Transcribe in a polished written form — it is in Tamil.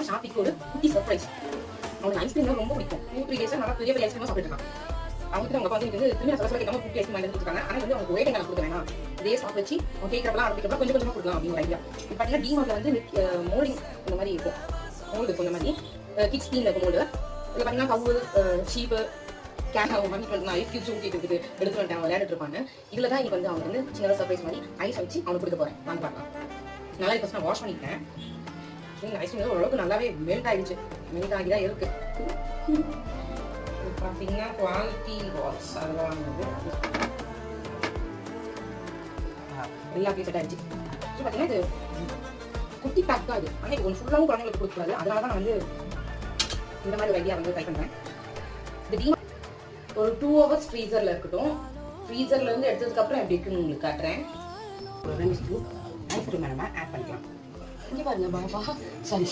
அதுக்கப்புறம் ஷாப்பிக்கு ஒரு குட்டி சர்ப்ரைஸ். அவனுக்கு ஐஸ்கிரீம் ரொம்ப பிடிக்கும். 2-3 டேஸா நல்லா பெரிய பெரிய ஐஸ்கிரீமா சாப்பிட்டு இருக்கான். அவங்க அப்பா வந்து திரும்பி சொல்ல கேட்காம குட்டி ஐஸ்கிரீம் வாங்கி கொடுத்துருக்காங்க. ஆனா வந்து அவனுக்கு ஒரே டைம் கொடுக்க வேணாம், இதே ஸ்டாக் வச்சு அவன் கேட்கறப்பலாம் அதுக்கப்புறம் கொஞ்சம் கொஞ்சமா கொடுக்கலாம் அப்படின்னு ஒரு ஐடியா. இப்போ பார்த்தீங்கன்னா டிமார்ட்ல வந்து மோல்டிங் இந்த மாதிரி இருக்கும், மோல்டு இருக்கும். இந்த மாதிரி கிட்ஸ் தீம்ல இருக்கும் மோல்டு. இதில் பார்த்தீங்கன்னா கவு, ஷீப்பு, கேட் அவங்க வாங்கிட்டு வந்து நிறைய கியூப்ஸ் ஊட்டிட்டு இருக்குது, எடுத்து வந்துட்டு அவன் விளையாடிட்டு இருப்பாங்க. இதில் தான் இன்னைக்கு வந்து அவங்க வந்து சின்ன சர்ப்ரைஸ் மாதிரி ஐஸ் வச்சு அவனுக்கு கொடுக்க போறேன். வாங்க பார்க்கலாம். நல்லா இப்போ நான் வாஷ் பண்ணிட்டேன். ஐஸ்கிரீம் ஓரளவுக்கு நல்லாவே மெல்ட் ஆகிடுச்சு, மெல்ட் ஆகி தான் இருக்கு. பார்த்தீங்கன்னா குவாலிட்டி பால்ஸ் அதெல்லாம் வாங்குறது எல்லாத்தையும் செட் ஆயிடுச்சு. பார்த்தீங்கன்னா இது குட்டி பேக் தான் இது. ஆனால் இது கொஞ்சம் ஃபுல்லாகவும் குழந்தைங்களுக்கு கொடுக்கக்கூடாது. அதனால தான் நான் வந்து இந்த மாதிரி ஒரு ஐடியா வந்து ட்ரை பண்ணுறேன். இந்த டீமா ஒரு 2 hours ஃப்ரீசரில் இருக்கட்டும். ஃப்ரீசரில் இருந்து எடுத்ததுக்கப்புறம் எப்படி இருக்குன்னு உங்களுக்கு காட்டுறேன். ஒரு 2 ஸ்பூன் ஐஸ்கிரீம் நம்ம ஆட் பண்ணிக்கலாம். இங்கே பாருங்க பாபா, சாரி